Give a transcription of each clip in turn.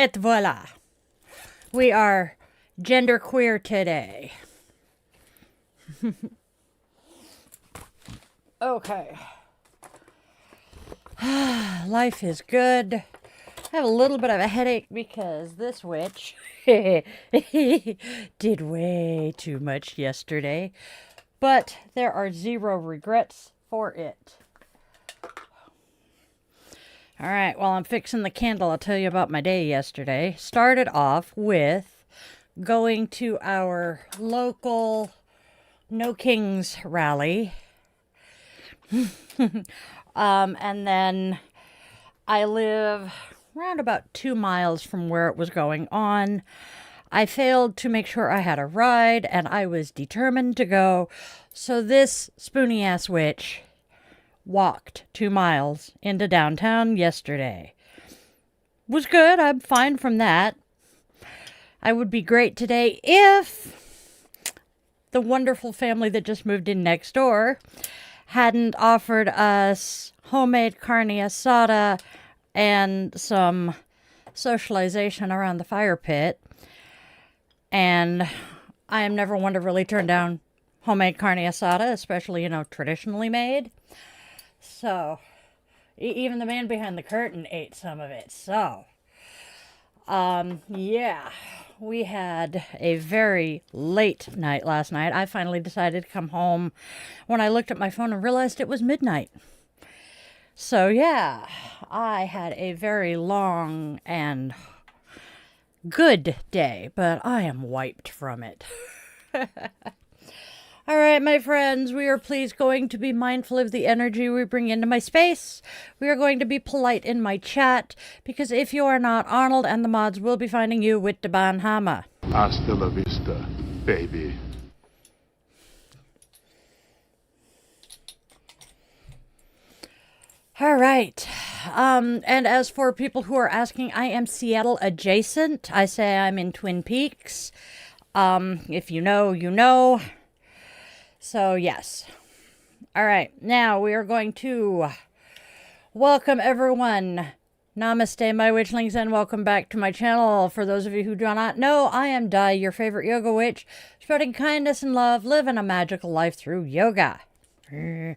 Et voila. We are genderqueer today. Okay. Life is good. I have a little bit of a headache because this witch did way too much yesterday. But there are zero regrets for it. All right, while I'm fixing the candle, I'll tell you about my day yesterday. Started off with going to our local No Kings rally. And then I live around about 2 miles from where it was going on. I failed to make sure I had a ride, and I was determined to go. So this spoony-ass witch walked 2 miles into downtown yesterday. Was good. I'm fine from that. I would be great today if the wonderful family that just moved in next door hadn't offered us homemade carne asada and some socialization around the fire pit. And I am never one to really turn down homemade carne asada, especially, traditionally made. So, even the man behind the curtain ate some of it. So, yeah, we had a very late night last night. I finally decided to come home when I looked at my phone and realized it was midnight. So, yeah, I had a very long and good day, but I am wiped from it. All right, my friends, we are please going to be mindful of the energy we bring into my space. We are going to be polite in my chat, because if you are not, Arnold and the mods will be finding you with the Banhama. Hasta la vista, baby. All right. And as for people who are asking, I am Seattle adjacent. I say I'm in Twin Peaks. If you know, you know. So, yes. All right. Now we are going to welcome everyone. Namaste, my witchlings, and welcome back to my channel. For those of you who do not know, I am Dai, your favorite yoga witch, spreading kindness and love, living a magical life through yoga. At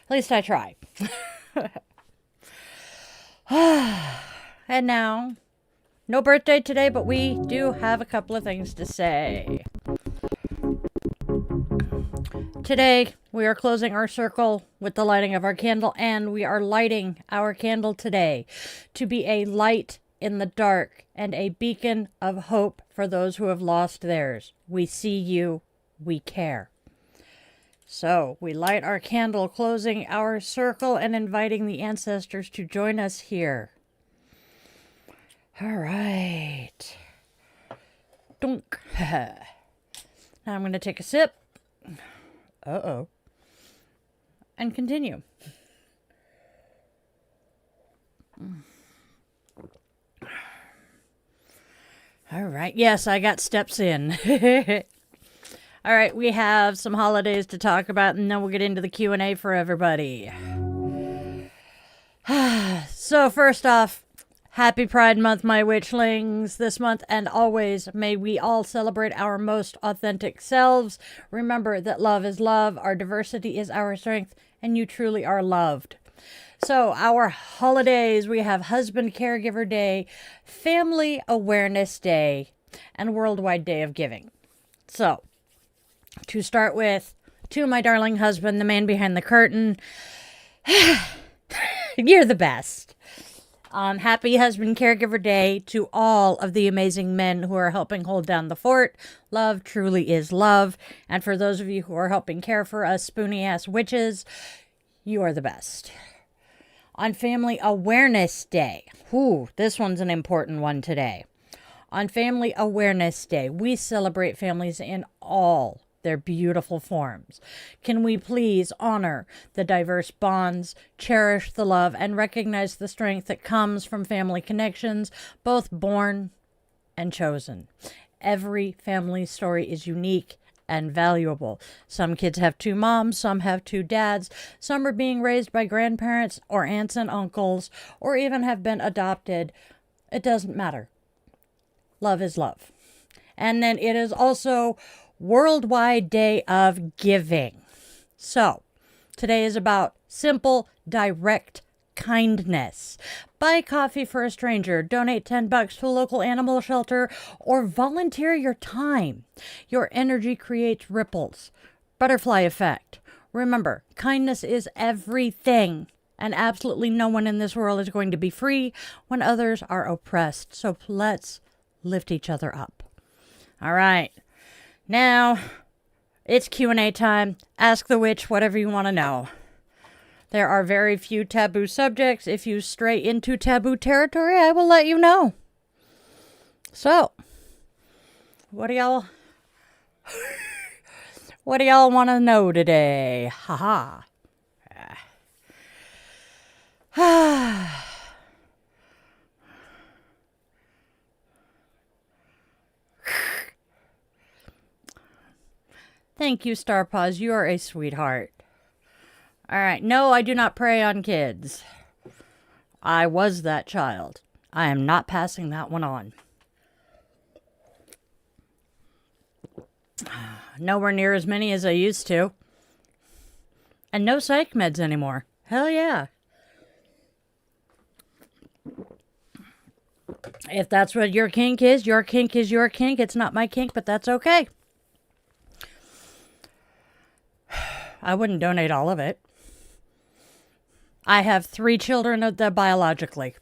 least I try. And now, no birthday today, but we do have a couple of things to say. Today, we are closing our circle with the lighting of our candle, and we are lighting our candle today to be a light in the dark and a beacon of hope for those who have lost theirs. We see you, we care. So, we light our candle, closing our circle and inviting the ancestors to join us here. All right. Dunk. Now I'm going to take a sip. Uh-oh. And continue. All right. Yes, I got steps in. All right, we have some holidays to talk about, and then we'll get into the Q&A for everybody. So first off, happy Pride Month, my witchlings. This month and always, may we all celebrate our most authentic selves. Remember that love is love, our diversity is our strength, and you truly are loved. So our holidays, we have Husband Caregiver Day, Family Awareness Day, and Worldwide Day of Giving. So, to start with, to my darling husband, the man behind the curtain, you're the best. Happy Husband Caregiver Day to all of the amazing men who are helping hold down the fort. Love truly is love. And for those of you who are helping care for us spoony-ass witches, you are the best. On Family Awareness Day, this one's an important one today. On Family Awareness Day, we celebrate families in all their beautiful forms. Can we please honor the diverse bonds, cherish the love, and recognize the strength that comes from family connections, both born and chosen? Every family story is unique and valuable. Some kids have 2 moms, some have 2 dads, some are being raised by grandparents or aunts and uncles, or even have been adopted. It doesn't matter. love is love. And then it is also Worldwide Day of Giving. So today is about simple, direct kindness. Buy coffee for a stranger, donate $10 to a local animal shelter, or volunteer your time. Your energy creates ripples. Butterfly effect. Remember, kindness is everything, and absolutely no one in this world is going to be free when others are oppressed. So let's lift each other up. All right. Now, it's Q&A time. Ask the witch whatever you want to know. There are very few taboo subjects. If you stray into taboo territory, I will let you know. So, what do y'all want to know today? Haha. Thank you, Star Paws. You are a sweetheart. All right. No, I do not prey on kids. I was that child. I am not passing that one on. Nowhere near as many as I used to. And no psych meds anymore. Hell yeah. If that's what your kink is your kink is your kink. It's not my kink, but that's okay. I wouldn't donate all of it. I have 3 children biologically.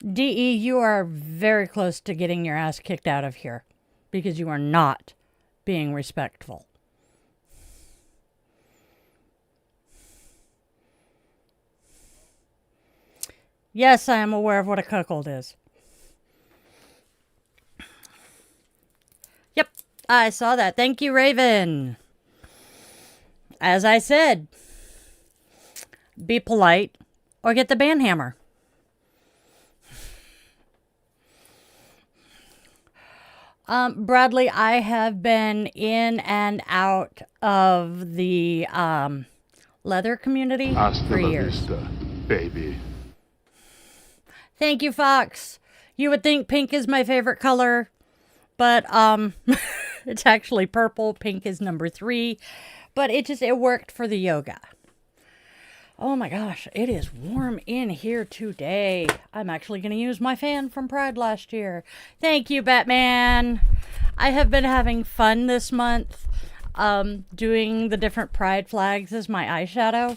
DE, you are very close to getting your ass kicked out of here because you are not being respectful. Yes, I am aware of what a cuckold is. Yep, I saw that. Thank you, Raven. As I said, be polite or get the band hammer. Bradley, I have been in and out of the leather community for years. Hasta la vista, baby. Thank you, Fox. You would think pink is my favorite color, but it's actually purple. Pink is number 3. But it worked for the yoga. Oh my gosh, it is warm in here today. I'm actually going to use my fan from Pride last year. Thank you, Batman. I have been having fun this month doing the different Pride flags as my eyeshadow.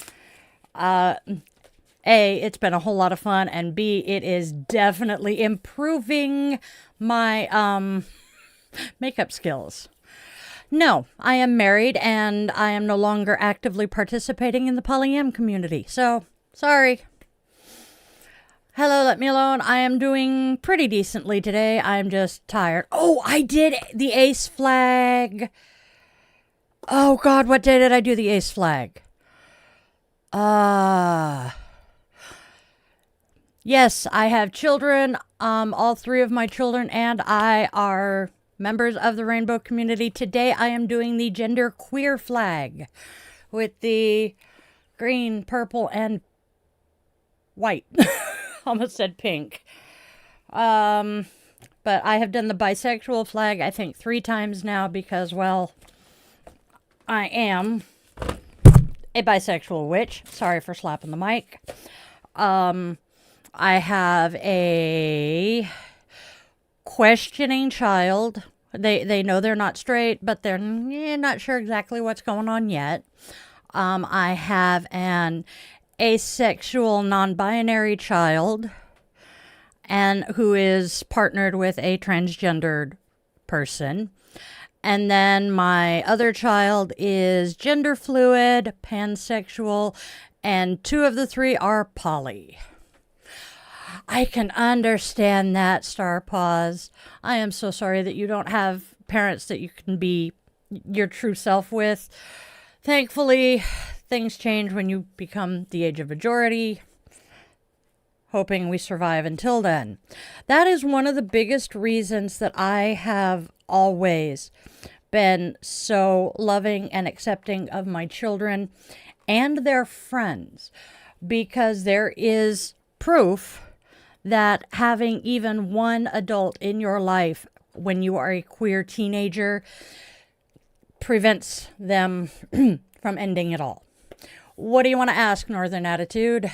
A, it's been a whole lot of fun, and B, it is definitely improving my makeup skills. No, I am married and I am no longer actively participating in the polyam community. So, sorry. Hello, let me alone. I am doing pretty decently today. I'm just tired. Oh, I did the ace flag. Oh God, what day did I do the ace flag? Yes, I have children. All 3 of my children and I are members of the rainbow community. Today I am doing the gender queer flag with the green, purple, and white. Almost said pink. But I have done the bisexual flag, I think 3 times now because, well, I am a bisexual witch. Sorry for slapping the mic. I have a questioning child. They know they're not straight, but they're not sure exactly what's going on yet. I have an asexual non-binary child and who is partnered with a transgendered person. And then my other child is gender fluid, pansexual, and 2 of the 3 are poly. I can understand that, Star Paws. I am so sorry that you don't have parents that you can be your true self with. Thankfully, things change when you become the age of majority. Hoping we survive until then. That is one of the biggest reasons that I have always been so loving and accepting of my children and their friends, because there is proof that having even one adult in your life when you are a queer teenager prevents them from ending it all. What do you want to ask, Northern Attitude?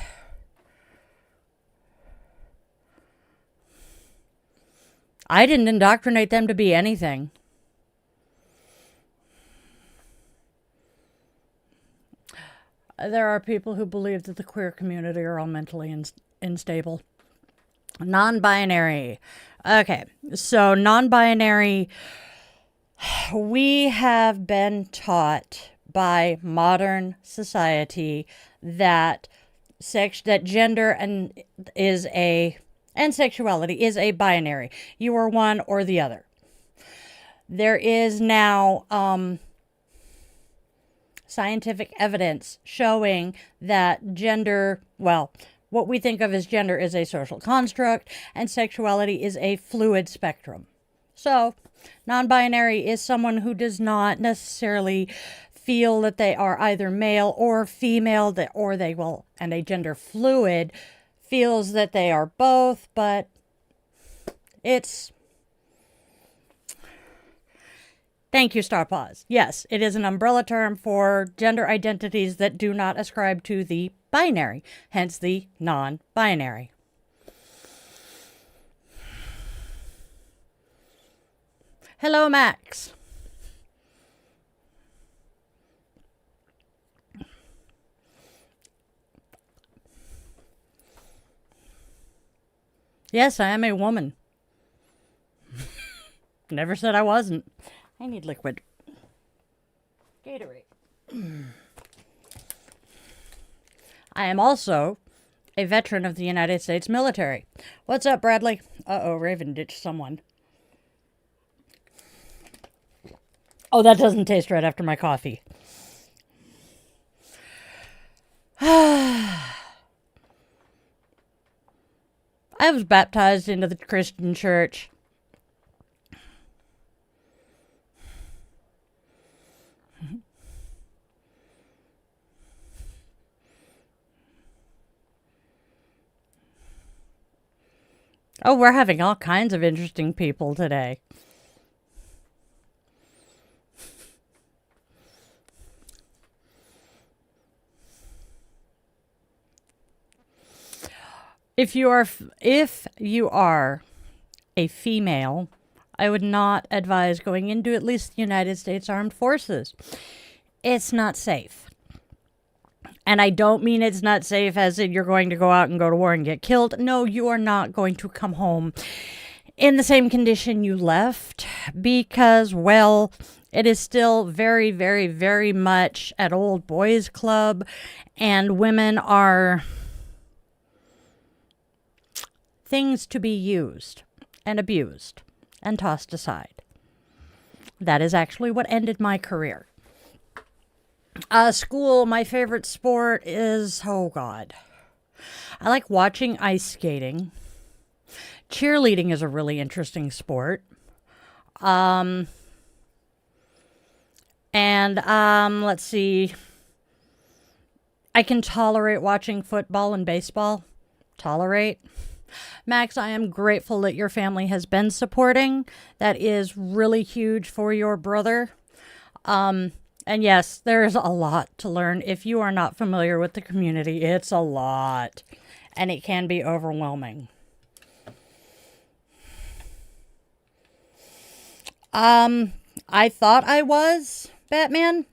I didn't indoctrinate them to be anything. There are people who believe that the queer community are all mentally unstable. Non-binary. Okay, so non-binary, we have been taught by modern society that gender and sexuality is a binary. You are one or the other. There is now scientific evidence showing that gender, well, what we think of as gender is a social construct and sexuality is a fluid spectrum. So, non-binary is someone who does not necessarily feel that they are either male or female, and a gender fluid feels that they are both, but thank you, Star Paws. Yes, it is an umbrella term for gender identities that do not ascribe to the binary, hence the non-binary. Hello, Max. Yes, I am a woman. Never said I wasn't. I need liquid. Gatorade. I am also a veteran of the United States military. What's up, Bradley? Uh-oh, Raven ditched someone. Oh, that doesn't taste right after my coffee. I was baptized into the Christian church. Oh, we're having all kinds of interesting people today. If you are a female, I would not advise going into at least the United States Armed Forces. It's not safe. And I don't mean it's not safe as in you're going to go out and go to war and get killed. No, you are not going to come home in the same condition you left because, well, it is still very, very, very much an old boys club and women are things to be used and abused and tossed aside. That is actually what ended my career. School, my favorite sport is, oh God. I like watching ice skating. Cheerleading is a really interesting sport. Let's see. I can tolerate watching football and baseball. Tolerate. Max, I am grateful that your family has been supporting. That is really huge for your brother. And yes, there's a lot to learn. If you are not familiar with the community, it's a lot. And it can be overwhelming. I thought I was Batman,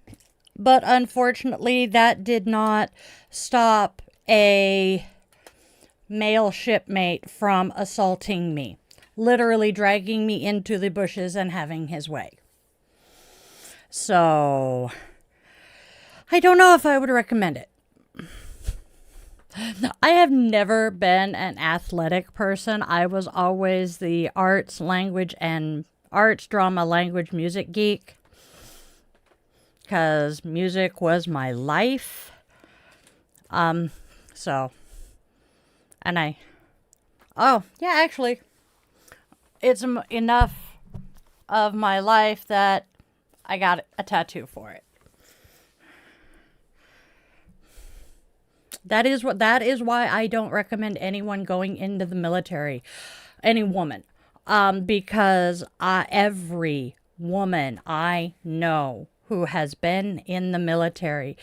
but unfortunately that did not stop a male shipmate from assaulting me. Literally dragging me into the bushes and having his way. So, I don't know if I would recommend it. I have never been an athletic person. I was always the arts, drama, language, music geek. Because music was my life. Oh, yeah, actually, it's enough of my life that I got a tattoo for it. That is why I don't recommend anyone going into the military, any woman, because every woman I know who has been in the military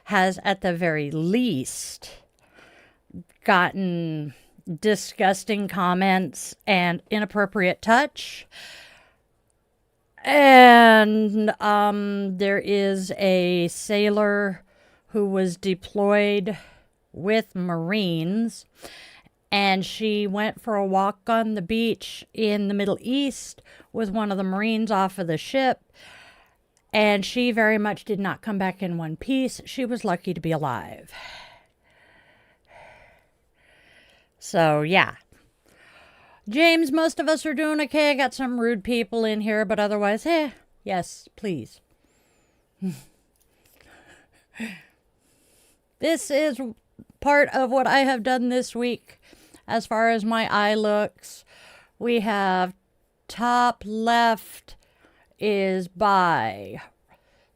has at the very least gotten disgusting comments and inappropriate touch. And there is a sailor who was deployed with Marines, and she went for a walk on the beach in the Middle East with one of the Marines off of the ship, and she very much did not come back in one piece. She was lucky to be alive. So, yeah. James, most of us are doing okay. I got some rude people in here, but otherwise, yes, please. This is part of what I have done this week as far as my eye looks. We have top left is by.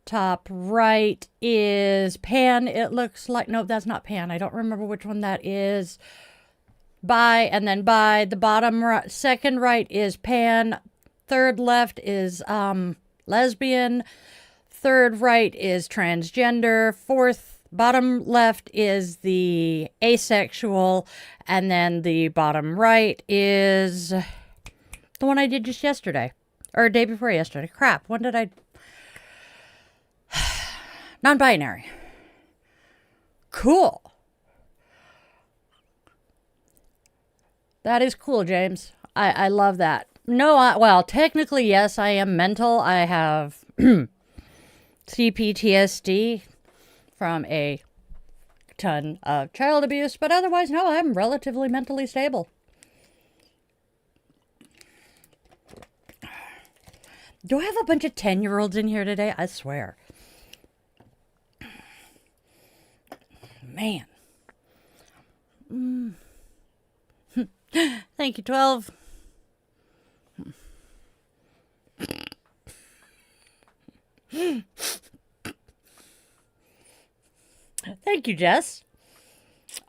Top right is pan. It looks like, no, that's not pan. I don't remember which one that is. By, and then by. The bottom right, second right is pan. Third left is lesbian. Third right is transgender. Fourth bottom left is the asexual. And then the bottom right is the one I did just yesterday. Or day before yesterday. Crap, when did I... Nonbinary. Cool. That is cool, James. I love that. No, well, technically, yes, I am mental. I have CPTSD from a ton of child abuse, but otherwise, no, I'm relatively mentally stable. Do I have a bunch of 10-year-olds in here today? I swear. Man. Thank you, 12. Thank you, Jess.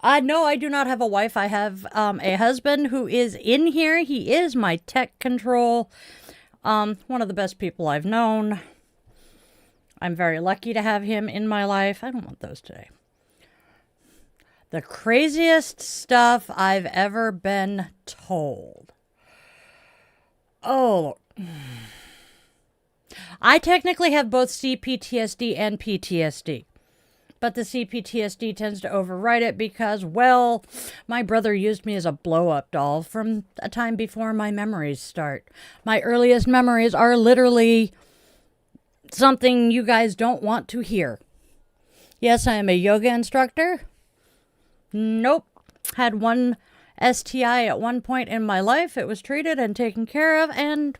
No, I do not have a wife. I have a husband who is in here. He is my tech control. One of the best people I've known. I'm very lucky to have him in my life. I don't want those today. The craziest stuff I've ever been told. Oh, I technically have both CPTSD and PTSD. But the CPTSD tends to override it because, well, my brother used me as a blow-up doll from a time before my memories start. My earliest memories are literally something you guys don't want to hear. Yes, I am a yoga instructor. Nope. Had one STI at one point in my life. It was treated and taken care of, and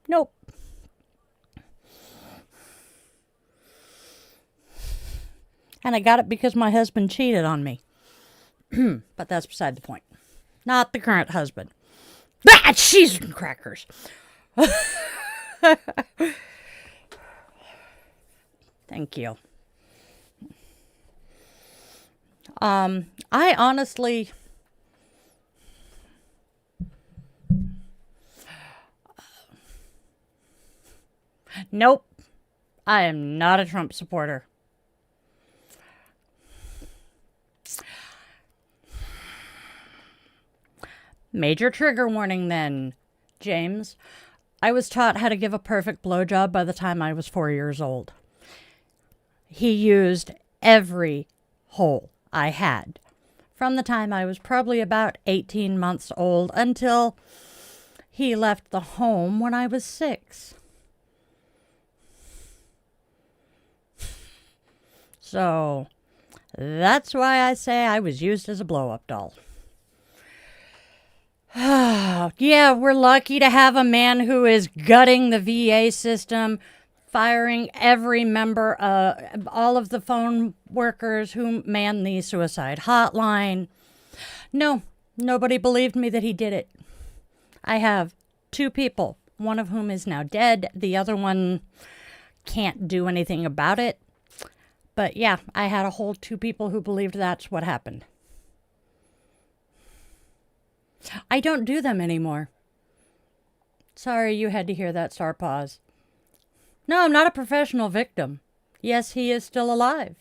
nope. And I got it because my husband cheated on me. But that's beside the point. Not the current husband. Ah, cheese and crackers. Thank you. I honestly... Nope. I am not a Trump supporter. Major trigger warning then, James. I was taught how to give a perfect blowjob by the time I was 4 years old. He used every hole I had from the time I was probably about 18 months old until he left the home when I was 6. So that's why I say I was used as a blow-up doll. Yeah, we're lucky to have a man who is gutting the VA system, firing every member, all of the phone workers who man the suicide hotline. No, nobody believed me that he did it. I have 2 people, one of whom is now dead. The other one can't do anything about it. But yeah, I had a whole 2 people who believed that's what happened. I don't do them anymore. Sorry you had to hear that, Star Paws. No, I'm not a professional victim. Yes, he is still alive.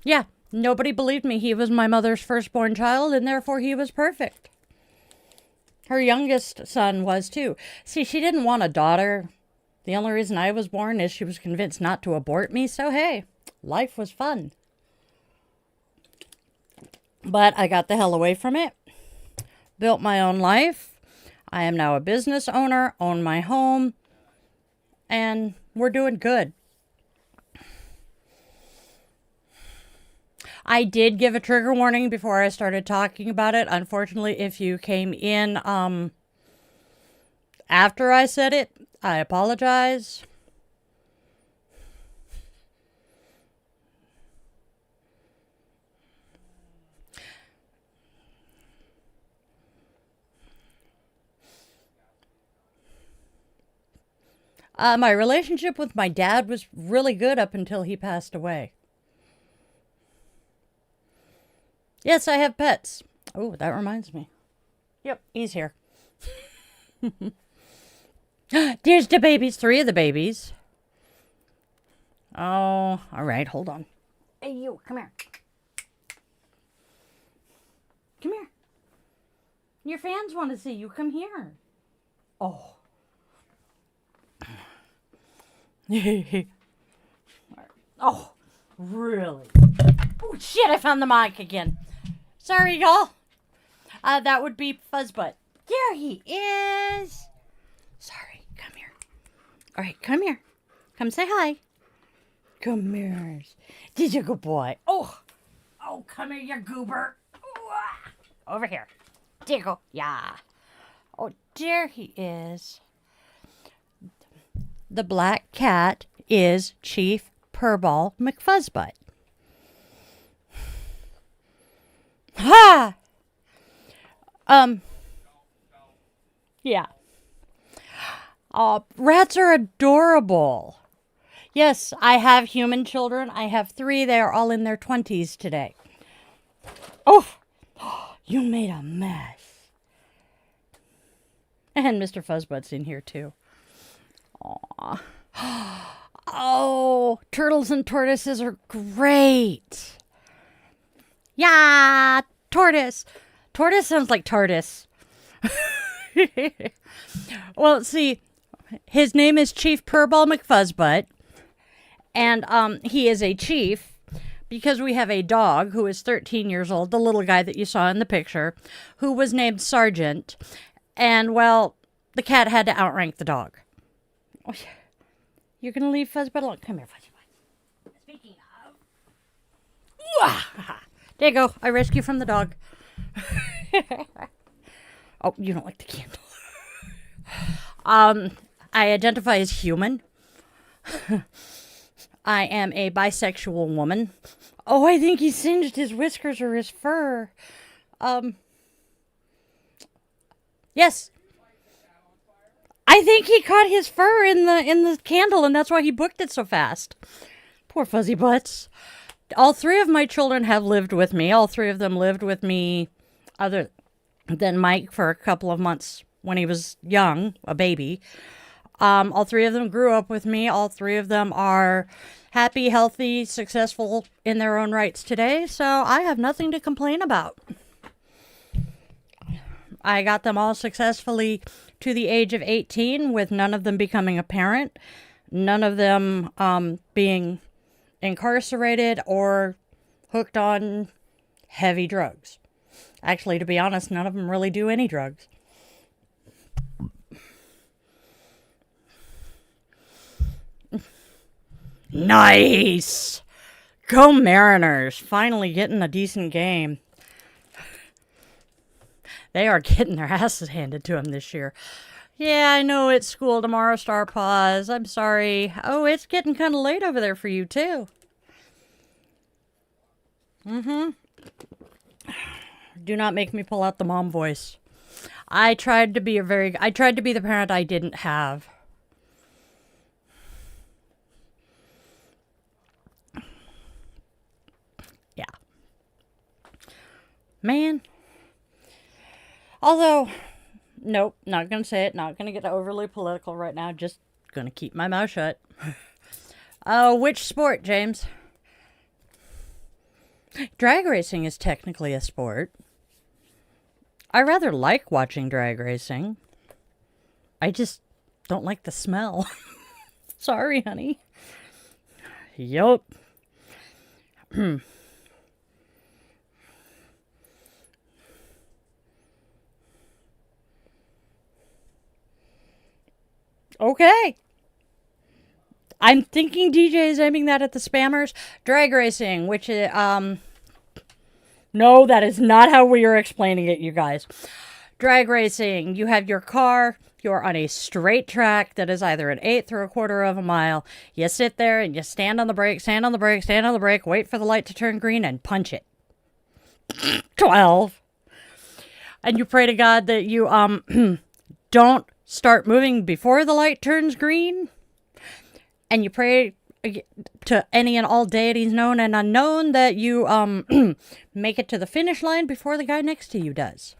Yeah, nobody believed me. He was my mother's firstborn child, and therefore he was perfect. Her youngest son was too. See, she didn't want a daughter. The only reason I was born is she was convinced not to abort me, so hey, life was fun. But I got the hell away from it. Built my own life. I am now a business owner, own my home, and we're doing good. I did give a trigger warning before I started talking about it. Unfortunately, if you came in after I said it, I apologize. My relationship with my dad was really good up until he passed away. Yes, I have pets. Oh, that reminds me. Yep, he's here. There's the babies, 3 of the babies. Oh, all right, hold on. Hey, you, come here. Come here. Your fans want to see you. Come here. Oh. Oh, really? Oh, shit, I found the mic again. Sorry, y'all. That would be Fuzzbutt. There he is. Sorry, come here. All right, come here. Come say hi. Come here. Did you good boy? Oh, come here, you goober. Over here. There you go. Yeah. Oh, there he is. The black cat is Chief Purball McFuzzbutt. Ha! Yeah. Rats are adorable. Yes, I have human children. I have 3. They are all in their 20s today. Oh, you made a mess. And Mr. Fuzzbutt's in here too. Aw. Oh, turtles and tortoises are great. Yeah, tortoise. Tortoise sounds like TARDIS. Well, see, his name is Chief Purball McFuzzbutt, and he is a chief because we have a dog who is 13 years old, the little guy that you saw in the picture, who was named Sergeant, and, well, the cat had to outrank the dog. Oh, you're going to leave Fuzzbutt alone? Come here, Fuzzbutt. Speaking of... There you go. I rescue from the dog. Oh, you don't like the candle. I identify as human. I am a bisexual woman. Oh, I think he singed his whiskers or his fur. Yes. I think he caught his fur in the candle, and that's why he booked it so fast. Poor fuzzy butts. All 3 of my children have lived with me. All 3 of them lived with me, other than Mike, for a couple of months when he was young, a baby. All 3 of them grew up with me. All 3 of them are happy, healthy, successful in their own rights today. So I have nothing to complain about. I got them all successfully to the age of 18 with none of them becoming a parent, none of them being incarcerated or hooked on heavy drugs. Actually, to be honest, none of them really do any drugs. Nice! Go Mariners! Finally getting a decent game. They are getting their asses handed to them this year. Yeah, I know it's school tomorrow, Star Paws. I'm sorry. Oh, it's getting kind of late over there for you, too. Do not make me pull out the mom voice. I tried to be the parent I didn't have. Man. Although, nope, not going to say it. Not going to get overly political right now. Just going to keep my mouth shut. Which sport, James? Drag racing is technically a sport. I rather like watching drag racing. I just don't like the smell. Sorry, honey. Yup. Okay. I'm thinking DJ is aiming that at the spammers. Drag racing, which is, no, that is not how we are explaining it, you guys. Drag racing, you have your car, you're on a straight track that is either an eighth or a quarter of a mile. You sit there and you stand on the brake, stand on the brake, stand on the brake, wait for the light to turn green and punch it. 12. And you pray to God that you, don't start moving before the light turns green. And you pray to any and all deities known and unknown that you make it to the finish line before the guy next to you does.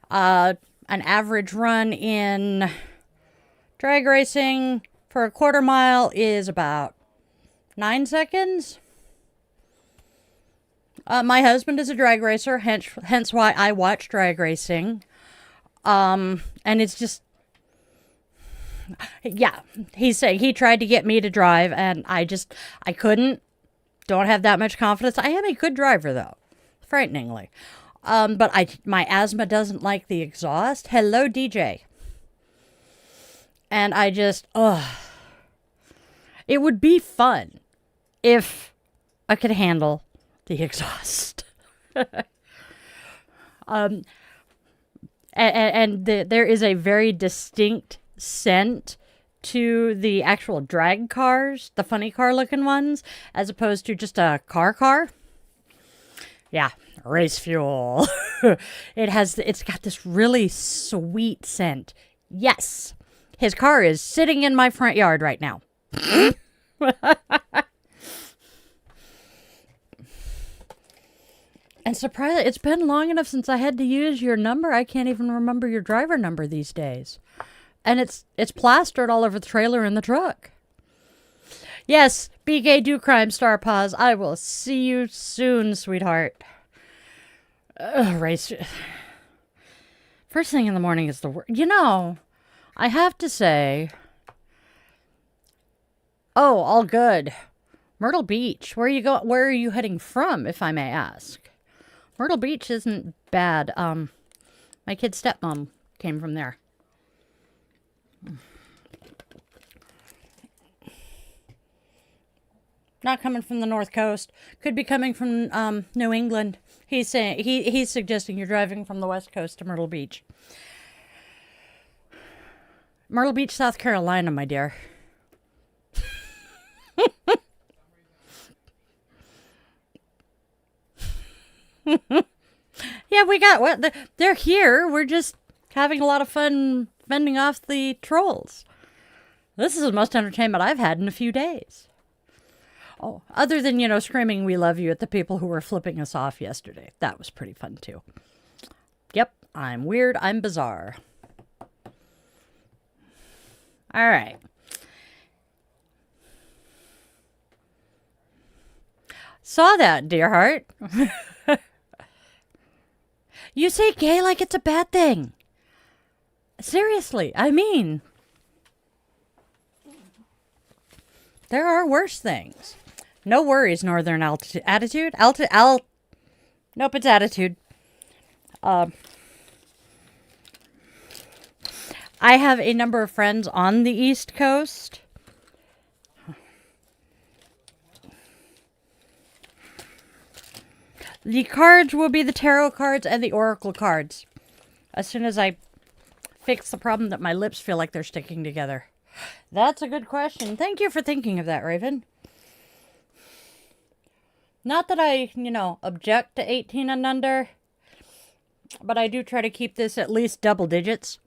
An average run in drag racing for a quarter mile is about 9 seconds. My husband is a drag racer, hence why I watch drag racing. And it's just, yeah, he's saying he tried to get me to drive and I couldn't. Don't have that much confidence. I am a good driver though, frighteningly. But my asthma doesn't like the exhaust. Hello, DJ. And it would be fun if I could handle the exhaust. There is a very distinct scent to the actual drag cars, the funny car looking ones, as opposed to just a car. Yeah, race fuel. It's got this really sweet scent. Yes, his car is sitting in my front yard right now. And surprise, it's been long enough since I had to use your number. I can't even remember your driver number these days. And it's plastered all over the trailer in the truck. Yes, be gay, do crime, Star Paws. I will see you soon, sweetheart. Race. First thing in the morning is the worst. You know, I have to say. Oh, all good. Myrtle Beach. Where are you heading from, if I may ask? Myrtle Beach isn't bad. My kid's stepmom came from there. Not coming from the North Coast. Could be coming from New England. He's saying he's suggesting you're driving from the West Coast to Myrtle Beach. Myrtle Beach, South Carolina, my dear. Yeah, we got what? They're here. We're just having a lot of fun fending off the trolls. This is the most entertainment I've had in a few days. Oh, other than, screaming "we love you" at the people who were flipping us off yesterday. That was pretty fun too. Yep, I'm weird. I'm bizarre. All right. Saw that, dear heart. You say gay like it's a bad thing. Seriously, I mean, there are worse things. No worries, Northern Attitude. Nope, it's attitude. I have a number of friends on the East Coast. The cards will be the tarot cards and the oracle cards. As soon as I fix the problem that my lips feel like they're sticking together. That's a good question. Thank you for thinking of that, Raven. Not that I, object to 18 and under, but I do try to keep this at least double digits.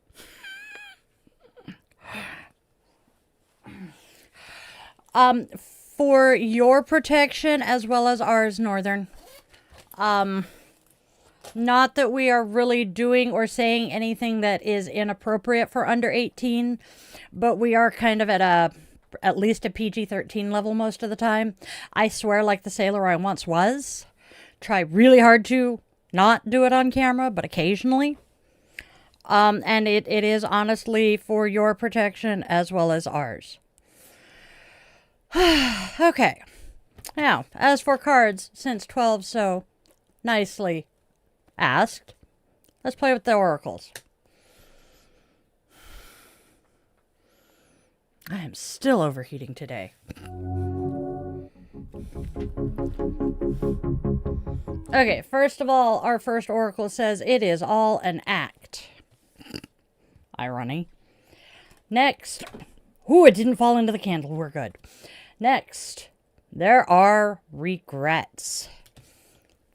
For your protection as well as ours, Northern, Not that we are really doing or saying anything that is inappropriate for under 18, but we are kind of at least a PG-13 level most of the time. I swear like the sailor I once was. Try really hard to not do it on camera, but occasionally. And it is honestly for your protection as well as ours. Okay. Now, as for cards, since 12 so nicely asked, let's play with the oracles. I am still overheating today. Okay, first of all, our first oracle says it is all an act. Irony. Next. Ooh, it didn't fall into the candle. We're good. Next, there are regrets.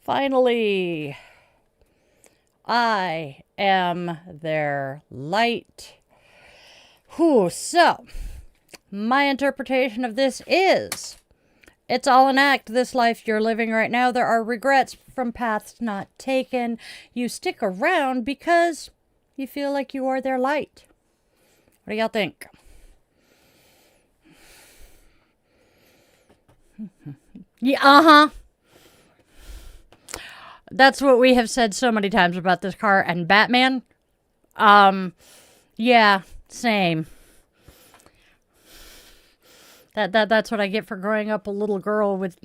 Finally, I am their light. Whew, so, my interpretation of this is, it's all an act, this life you're living right now. There are regrets from paths not taken. You stick around because you feel like you are their light. What do y'all think? Yeah, uh-huh. That's what we have said so many times about this car and Batman. Yeah, same. That's what I get for growing up a little girl with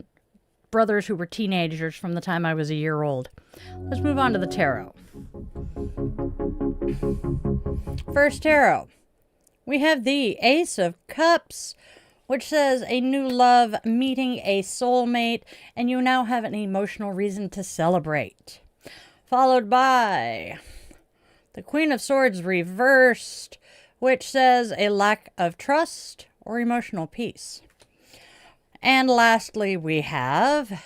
brothers who were teenagers from the time I was a year old. Let's move on to the tarot. First tarot. We have the Ace of Cups, which says a new love meeting a soulmate, and you now have an emotional reason to celebrate. Followed by the Queen of Swords reversed, which says a lack of trust or emotional peace. And lastly, we have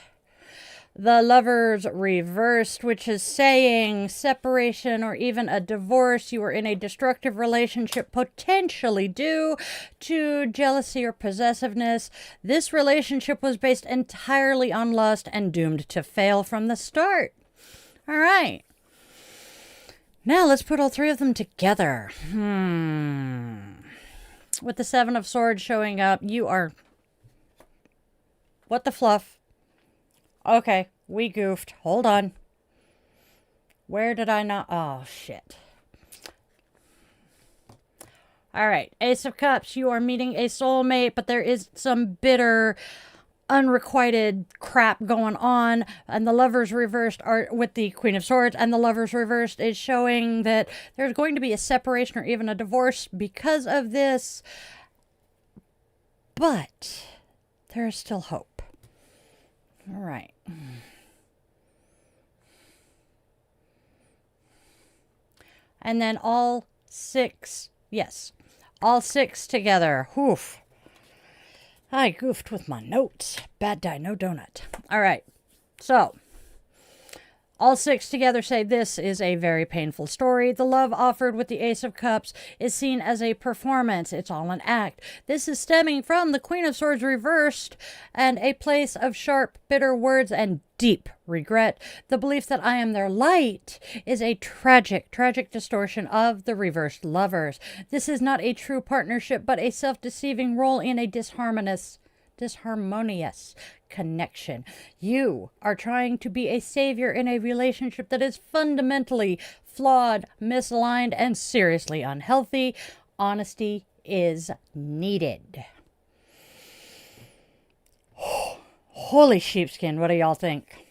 the Lovers reversed, which is saying separation or even a divorce. You are in a destructive relationship, potentially due to jealousy or possessiveness. This relationship was based entirely on lust and doomed to fail from the start. All right. Now let's put all three of them together. With the Seven of Swords showing up, you are... What the fluff? Okay, we goofed. Hold on. Where did I not... Oh, shit. All right. Ace of Cups. You are meeting a soulmate, but there is some bitter, unrequited crap going on. And the Lovers reversed are with the Queen of Swords. And the Lovers reversed is showing that there's going to be a separation or even a divorce because of this. But there is still hope. All right. And then all six, yes, all six together. Oof. I goofed with my notes. Bad die, no donut. All right. So, all six together say this is a very painful story. The love offered with the Ace of Cups is seen as a performance. It's all an act. This is stemming from the Queen of Swords reversed and a place of sharp, bitter words and deep regret. The belief that I am their light is a tragic distortion of the reversed lovers. This is not a true partnership, but a self-deceiving role in a disharmonious connection. You are trying to be a savior in a relationship that is fundamentally flawed, misaligned, and seriously unhealthy. Honesty is needed. Holy sheepskin, what do y'all think?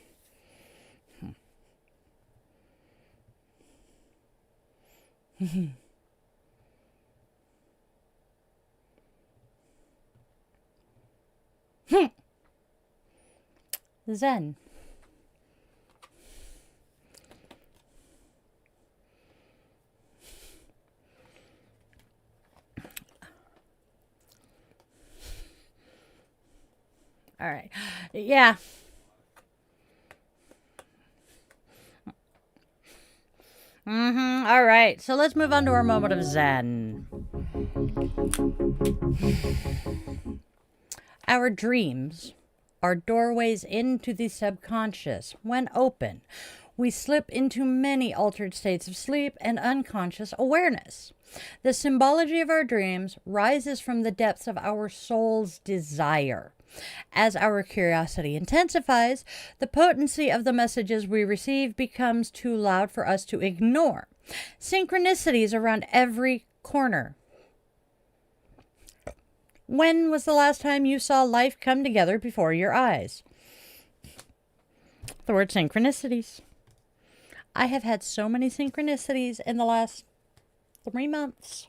Zen. All right. Yeah. All right. So let's move on to our moment of Zen. Our dreams are doorways into the subconscious. When open, We slip into many altered states of sleep and unconscious awareness. The symbology of our dreams rises from the depths of our soul's desire. As our curiosity intensifies, the potency of the messages we receive becomes too loud for us to ignore. Synchronicities around every corner. When was the last time you saw life come together before your eyes? The word synchronicities. I have had so many synchronicities in the last 3 months.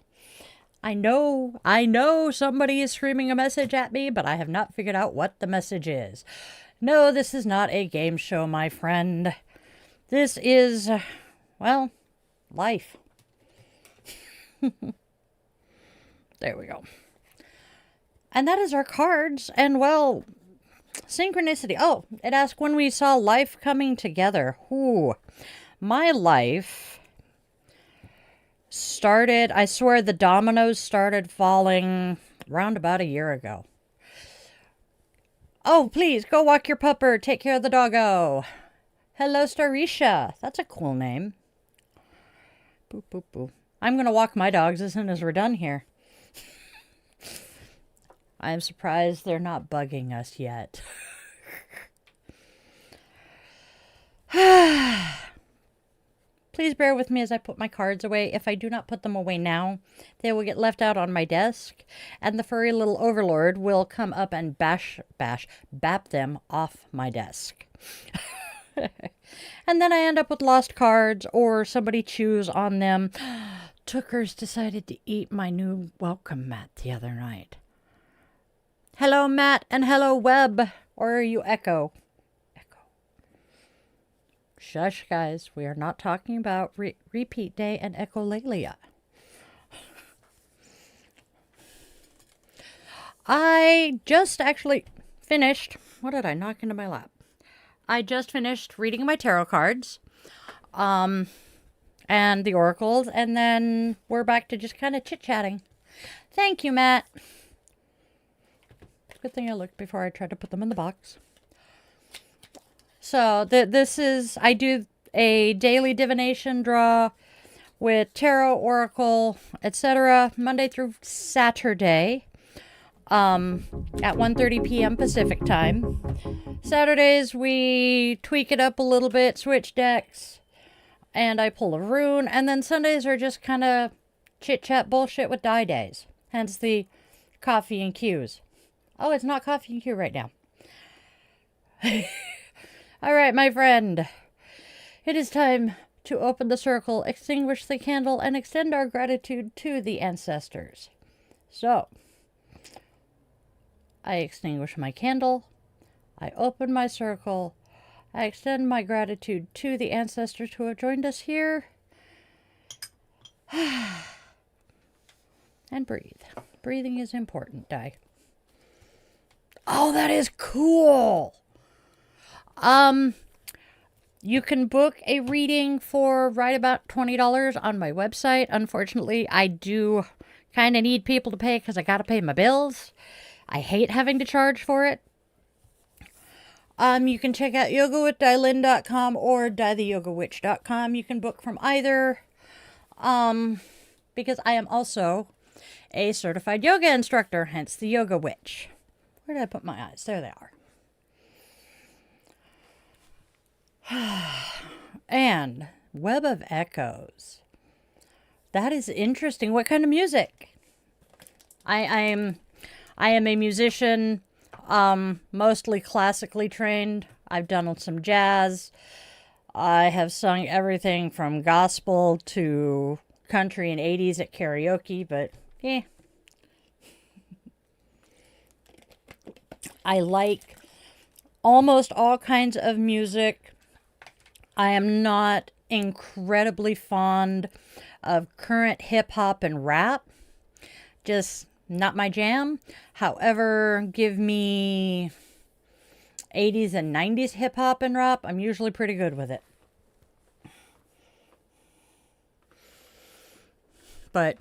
I know somebody is screaming a message at me, but I have not figured out what the message is. No, this is not a game show, my friend. This is, well, life. There we go. And that is our cards. And, well, synchronicity. Oh, it asks when we saw life coming together. Ooh, my life started, I swear the dominoes started falling around about a year ago. Oh, please, go walk your pupper. Take care of the doggo. Hello, Starisha. That's a cool name. Boop, boop, boop. I'm going to walk my dogs as soon as we're done here. I'm surprised they're not bugging us yet. Please bear with me as I put my cards away. If I do not put them away now, they will get left out on my desk, and the furry little overlord will come up and bap them off my desk. And then I end up with lost cards, or somebody chews on them. Tookers decided to eat my new welcome mat the other night. Hello, Matt, and hello, Web. Or are you Echo? Shush, guys. We are not talking about repeat day and echolalia. I just actually finished. What did I knock into my lap? I just finished reading my tarot cards. And the oracles. And then we're back to just kind of chit-chatting. Thank you, Matt. Good thing I looked before I tried to put them in the box. So this is, I do a daily divination draw with tarot, oracle, etc. Monday through Saturday at 1:30 p.m. Pacific time. Saturdays we tweak it up a little bit, switch decks, and I pull a rune. And then Sundays are just kind of chit-chat bullshit with die days. Hence the coffee and cues. Oh, it's not coffee and cue right now. All right, my friend. It is time to open the circle, extinguish the candle, and extend our gratitude to the ancestors. So, I extinguish my candle. I open my circle. I extend my gratitude to the ancestors who have joined us here. And breathe. Breathing is important, Di. Oh, that is cool. You can book a reading for right about $20 on my website. Unfortunately, I do kind of need people to pay because I got to pay my bills. I hate having to charge for it. You can check out yogawithdylin.com or ditheyogawitch.com. You can book from either. Because I am also a certified yoga instructor, hence the Yoga Witch. Where did I put my eyes? There they are. And Web of Echoes. That is interesting. What kind of music? I am a musician, mostly classically trained. I've done some jazz. I have sung everything from gospel to country and 80s at karaoke, but yeah. I like almost all kinds of music. I am not incredibly fond of current hip-hop and rap. Just not my jam. However, give me 80s and 90s hip-hop and rap. I'm usually pretty good with it. But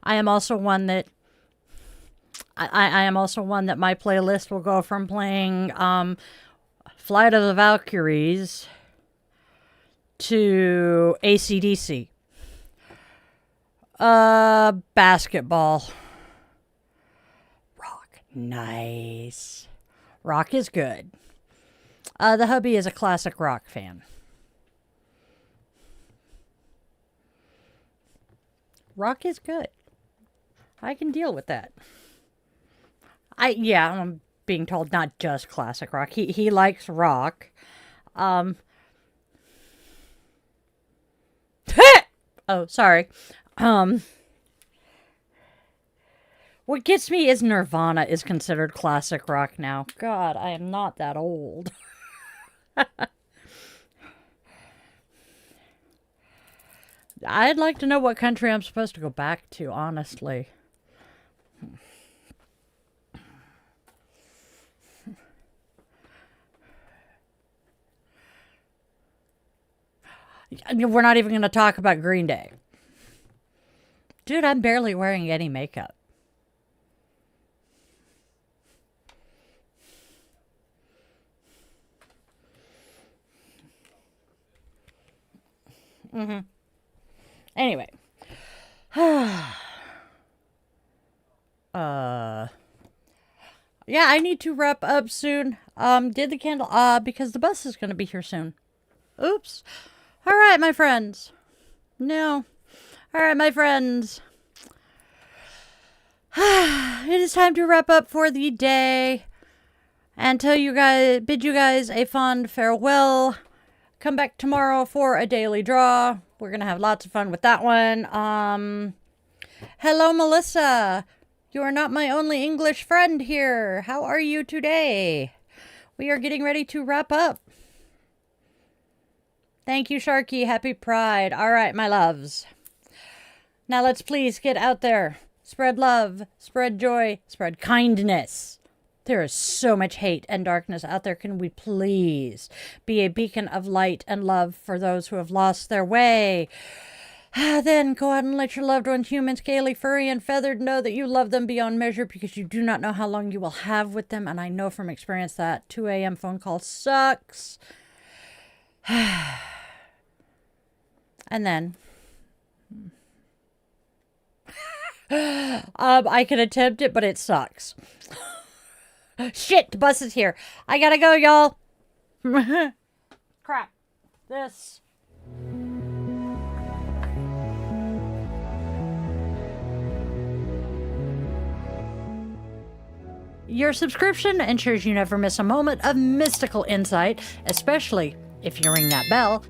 I am also one that I am also one that my playlist will go from playing Flight of the Valkyries to AC/DC. Basketball. Rock. Nice. Rock is good. The hubby is a classic rock fan. Rock is good. I can deal with that. I'm being told not just classic rock. He likes rock. Oh, sorry. What gets me is Nirvana is considered classic rock now. God, I am not that old. I'd like to know what country I'm supposed to go back to, honestly. We're not even going to talk about Green Day. Dude, I'm barely wearing any makeup. Anyway. Yeah, I need to wrap up soon. Did the candle, because the bus is going to be here soon. Oops. All right, my friends. No. All right, my friends. It is time to wrap up for the day and bid you guys a fond farewell. Come back tomorrow for a daily draw. We're going to have lots of fun with that one. Hello, Melissa. You are not my only English friend here. How are you today? We are getting ready to wrap up. Thank you, Sharky. Happy Pride. All right, my loves. Now let's please get out there. Spread love, spread joy, spread kindness. There is so much hate and darkness out there. Can we please be a beacon of light and love for those who have lost their way? Then go out and let your loved ones, human, scaly, furry, and feathered, know that you love them beyond measure because you do not know how long you will have with them. And I know from experience that 2 a.m. phone call sucks. And then I can attempt it, but it sucks. Shit, the bus is here. I gotta go, y'all. Crap. This. Your subscription ensures you never miss a moment of mystical insight, especially if you ring that bell,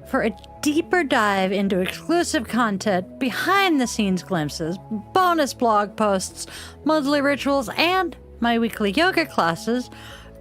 for a deeper dive into exclusive content, behind-the-scenes glimpses, bonus blog posts, monthly rituals, and my weekly yoga classes.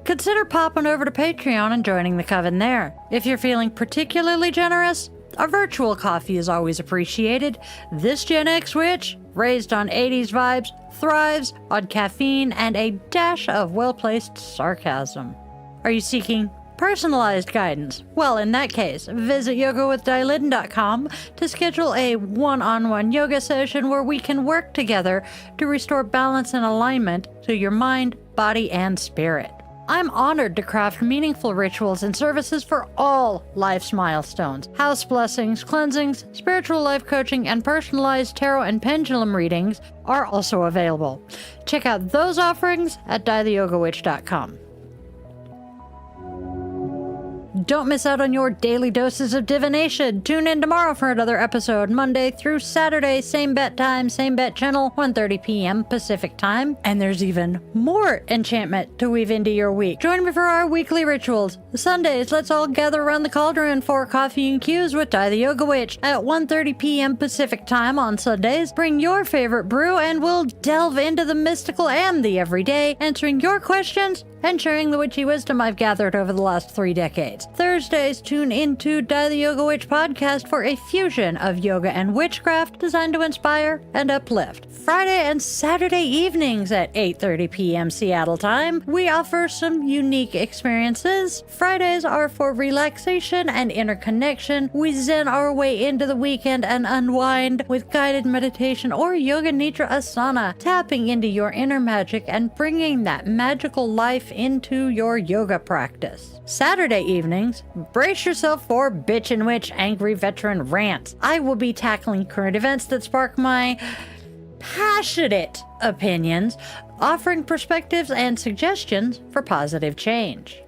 Consider popping over to Patreon and joining the coven there. If you're feeling particularly generous, a virtual coffee is always appreciated. This Gen X witch, raised on 80s vibes, thrives on caffeine and a dash of well-placed sarcasm. Are you seeking personalized guidance? Well, in that case, visit yogawithdyliden.com to schedule a one-on-one yoga session where we can work together to restore balance and alignment to your mind, body, and spirit. I'm honored to craft meaningful rituals and services for all life's milestones. House blessings, cleansings, spiritual life coaching, and personalized tarot and pendulum readings are also available. Check out those offerings at dietheyogawitch.com. Don't miss out on your daily doses of divination. Tune in tomorrow for another episode, Monday through Saturday, same bat time, same bat channel, 1:30 p.m. Pacific time. And there's even more enchantment to weave into your week. Join me for our weekly rituals. Sundays, let's all gather around the cauldron for coffee and cues with Di the Yoga Witch at 1:30 p.m. Pacific time on Sundays. Bring your favorite brew and we'll delve into the mystical and the everyday, answering your questions and sharing the witchy wisdom I've gathered over the last 3 decades. Thursdays, tune into Di the Yoga Witch podcast for a fusion of yoga and witchcraft designed to inspire and uplift. Friday and Saturday evenings at 8:30 p.m. Seattle time, we offer some unique experiences. Fridays are for relaxation and interconnection. We zen our way into the weekend and unwind with guided meditation or yoga nidra asana, tapping into your inner magic and bringing that magical life life into your yoga practice. Saturday evenings, brace yourself for Bitch and Witch Angry Veteran Rants. I will be tackling current events that spark my passionate opinions, offering perspectives and suggestions for positive change.